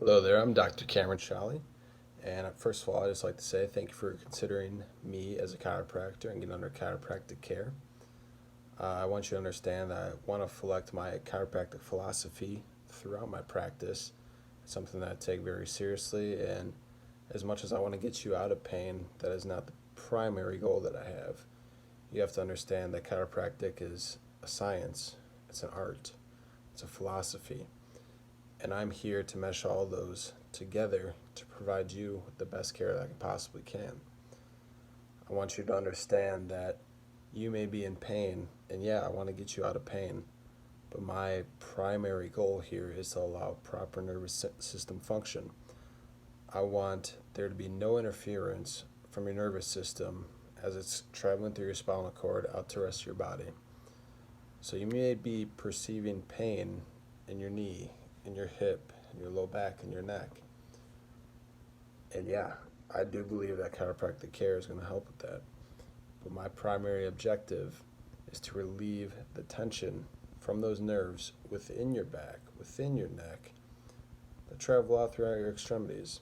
Hello there, I'm Dr. Cameron Shally, and first of all, I'd just like to say thank you for considering me as a chiropractor and getting under chiropractic care. I want you to understand that I want to select my chiropractic philosophy throughout my practice. It's something that I take very seriously, and as much as I want to get you out of pain, that is not the primary goal that I have. You have to understand that chiropractic is a science, it's an art, it's a philosophy. And I'm here to mesh all those together to provide you with the best care that I possibly can. I want you to understand that you may be in pain, and yeah, I want to get you out of pain, but my primary goal here is to allow proper nervous system function. I want there to be no interference from your nervous system as it's traveling through your spinal cord out to the rest of your body. So you may be perceiving pain in your knee, in your hip, in your low back, in your neck. And yeah, I do believe that chiropractic care is going to help with that. But my primary objective is to relieve the tension from those nerves within your back, within your neck, that travel out throughout your extremities.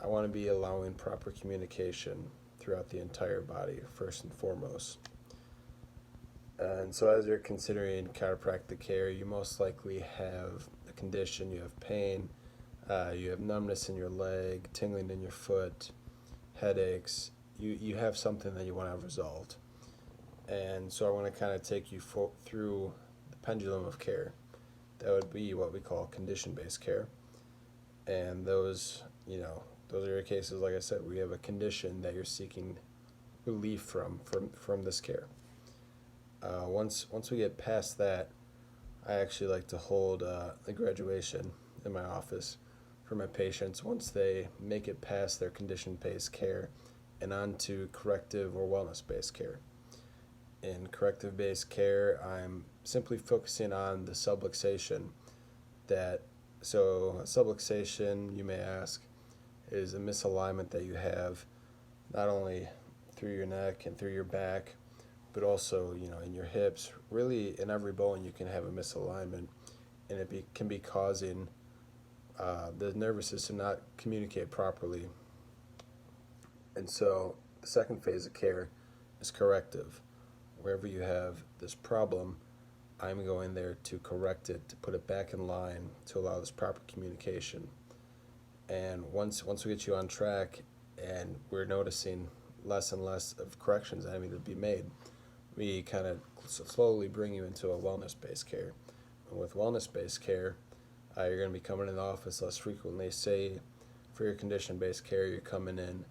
I want to be allowing proper communication throughout the entire body, first and foremost. And so as you're considering chiropractic care, you most likely have a condition, you have pain, you have numbness in your leg, tingling in your foot, headaches. You have something that you want to have resolved. And so I want to kind of take you through the pendulum of care. That would be what we call condition-based care. And those are your cases, like I said, where you have a condition that you're seeking relief from this care. Once we get past that, I actually like to hold a graduation in my office for my patients once they make it past their condition-based care and onto corrective or wellness-based care. In corrective-based care, I'm simply focusing on the subluxation. So a subluxation, you may ask, is a misalignment that you have not only through your neck and through your back, but also in your hips. Really, in every bone you can have a misalignment, and it can be causing the nervous system not communicate properly. And so the second phase of care is corrective. Wherever you have this problem, I'm going there to correct it, to put it back in line, to allow this proper communication. And once we get you on track and we're noticing less and less of corrections that need to be made, we kind of slowly bring you into a wellness-based care. And with wellness-based care, you're going to be coming in the office less frequently. Say for your condition-based care, you're coming in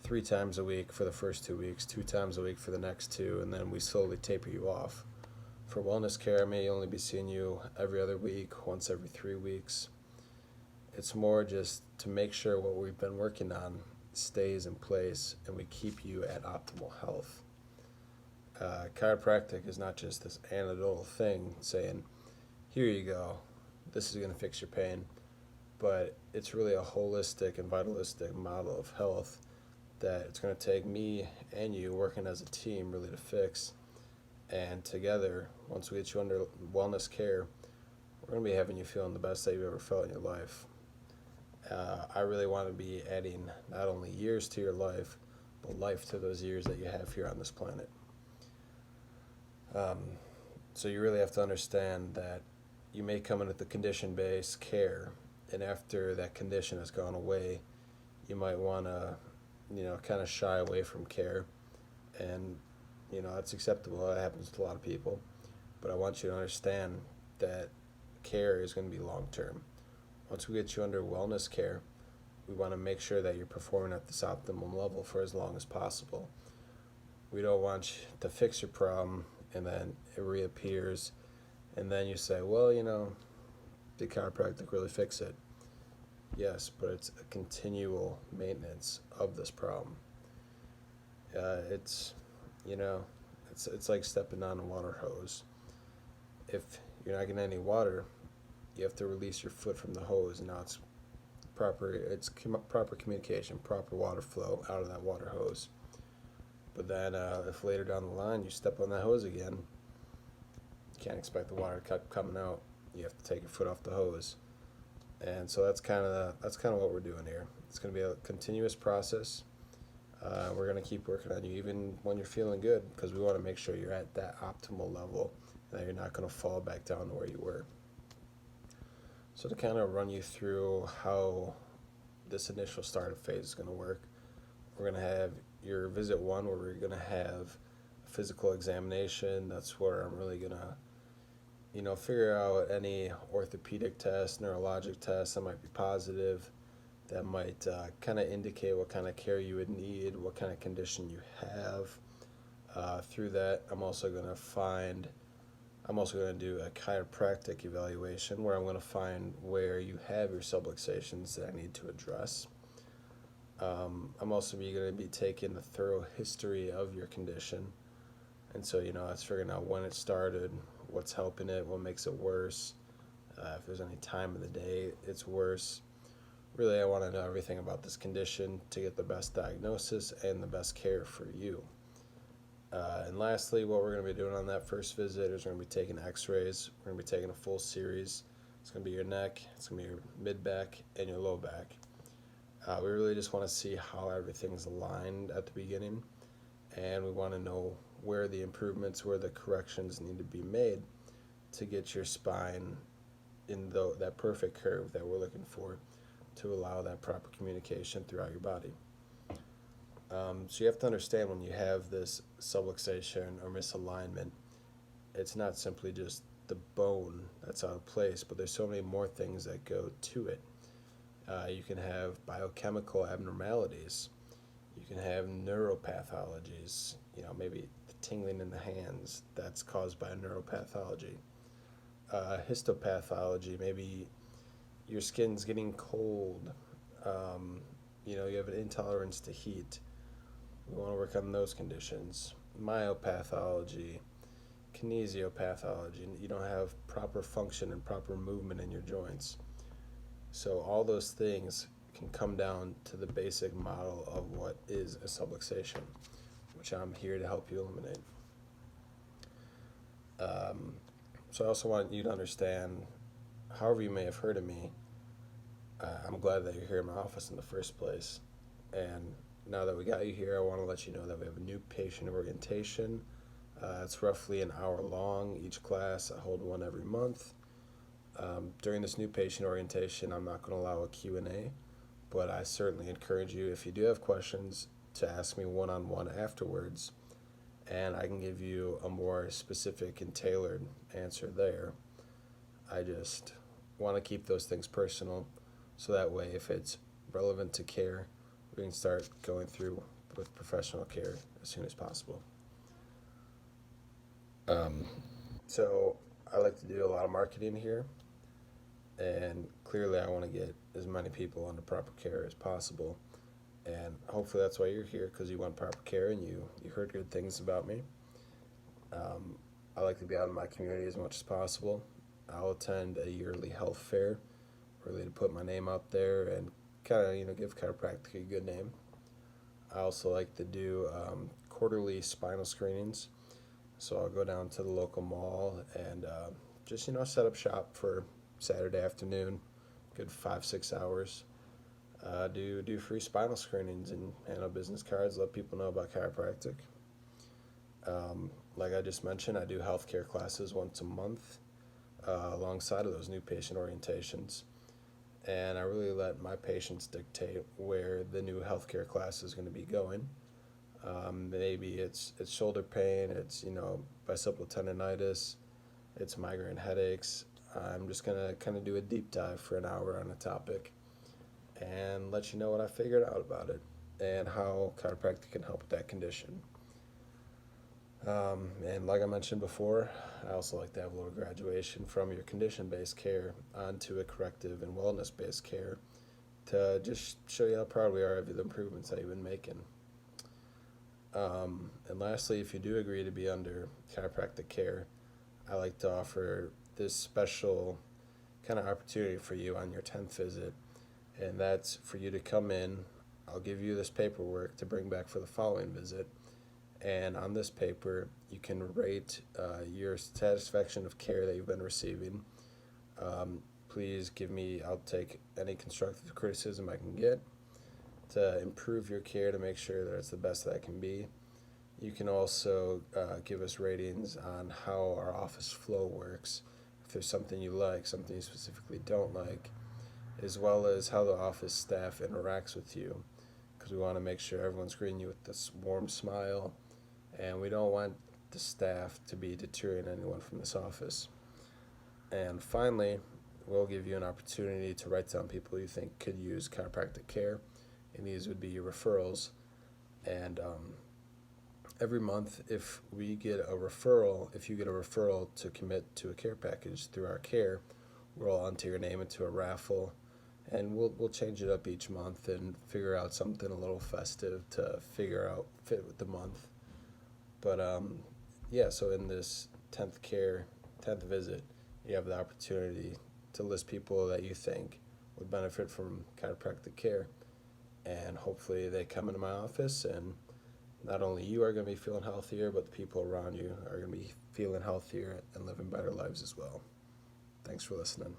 3 times a week for the first 2 weeks, 2 times a week for the next 2, and then we slowly taper you off. For wellness care, I may only be seeing you every other week, once every 3 weeks. It's more just to make sure what we've been working on stays in place and we keep you at optimal health. Chiropractic is not just this anecdotal thing saying, here you go, this is going to fix your pain, but it's really a holistic and vitalistic model of health that it's going to take me and you working as a team really to fix. And together, once we get you under wellness care, we're going to be having you feeling the best that you've ever felt in your life. I really want to be adding not only years to your life, but life to those years that you have here on this planet. So you really have to understand that you may come in with the condition-based care, and after that condition has gone away, you might want to, kind of shy away from care, and it's acceptable. That happens to a lot of people, but I want you to understand that care is going to be long-term. Once we get you under wellness care, we want to make sure that you're performing at this optimum level for as long as possible. We don't want you to fix your problem and then it reappears, and then you say, well, did chiropractic really fix it? Yes, but it's a continual maintenance of this problem. It's like stepping on a water hose. If you're not getting any water, you have to release your foot from the hose, and now it's proper communication, proper water flow out of that water hose. But then if later down the line you step on that hose again, you can't expect the water to keep coming out. You have to take your foot off the hose. And so that's kind of what we're doing here. It's going to be a continuous process. We're going to keep working on you even when you're feeling good, because we want to make sure you're at that optimal level and that you're not going to fall back down to where you were. So to kind of run you through how this initial startup phase is going to work, we're going to have your visit one, where we're going to have a physical examination. That's where I'm really going to figure out any orthopedic tests, neurologic tests that might be positive, that might kind of indicate what kind of care you would need, what kind of condition you have. Through that, I'm also going to do a chiropractic evaluation, where I'm going to find where you have your subluxations that I need to address. I'm also going to be taking a thorough history of your condition. And so, it's figuring out when it started, what's helping it, what makes it worse, if there's any time of the day it's worse. Really, I want to know everything about this condition to get the best diagnosis and the best care for you. And lastly, what we're going to be doing on that first visit is we're going to be taking x-rays. We're going to be taking a full series. It's going to be your neck, it's going to be your mid-back, and your low back. We really just want to see how everything's aligned at the beginning, and we want to know where the improvements, where the corrections need to be made to get your spine in that perfect curve that we're looking for, to allow that proper communication throughout your body. So you have to understand, when you have this subluxation or misalignment, it's not simply just the bone that's out of place, but there's so many more things that go to it. You can have biochemical abnormalities. You can have neuropathologies, maybe the tingling in the hands, that's caused by a neuropathology. Histopathology, maybe your skin's getting cold, you have an intolerance to heat. We want to work on those conditions. Myopathology, kinesiopathology, you don't have proper function and proper movement in your joints. So all those things can come down to the basic model of what is a subluxation, which I'm here to help you eliminate. So I also want you to understand, however you may have heard of me, I'm glad that you're here in my office in the first place. And now that we got you here, I want to let you know that we have a new patient orientation. It's roughly an hour long each class. I hold one every month. During this new patient orientation, I'm not going to allow a Q&A, but I certainly encourage you, if you do have questions, to ask me one-on-one afterwards, and I can give you a more specific and tailored answer there. I just want to keep those things personal, so that way, if it's relevant to care, we can start going through with professional care as soon as possible. So I like to do a lot of marketing here, and clearly I want to get as many people under proper care as possible, and hopefully that's why you're here, because you want proper care and you heard good things about me. I like to be out in my community as much as possible. I'll attend a yearly health fair, really to put my name out there and kind of give chiropractic a good name. I also like to do quarterly spinal screenings. So I'll go down to the local mall and just set up shop for Saturday afternoon, good 5-6 hours. Do free spinal screenings and hand out business cards, let people know about chiropractic. Like I just mentioned, I do healthcare classes once a month alongside of those new patient orientations. And I really let my patients dictate where the new healthcare class is going to be going. Maybe it's shoulder pain, it's bicipital tendonitis, it's migraine headaches. I'm just gonna kind of do a deep dive for an hour on a topic and let you know what I figured out about it and how chiropractic can help with that condition. And like I mentioned before, I also like to have a little graduation from your condition-based care onto a corrective and wellness-based care to just show you how proud we are of the improvements that you've been making. And lastly, if you do agree to be under chiropractic care, I like to offer this special kind of opportunity for you on your 10th visit, and that's for you to come in. I'll give you this paperwork to bring back for the following visit, and on this paper, you can rate your satisfaction of care that you've been receiving. please I'll take any constructive criticism I can get to improve your care to make sure that it's the best that it can be. You can also give us ratings on how our office flow works, if there's something you like, something you specifically don't like, as well as how the office staff interacts with you, because we want to make sure everyone's greeting you with this warm smile, and we don't want the staff to be deterring anyone from this office. And finally, we'll give you an opportunity to write down people you think could use chiropractic care, and these would be your referrals. And every month, if you get a referral to commit to a care package through our care, we'll enter your name into a raffle, and we'll change it up each month and figure out something a little festive to fit with the month. But yeah, so in this 10th visit, you have the opportunity to list people that you think would benefit from chiropractic care, and hopefully they come into my office, and not only you are going to be feeling healthier, but the people around you are going to be feeling healthier and living better lives as well. Thanks for listening.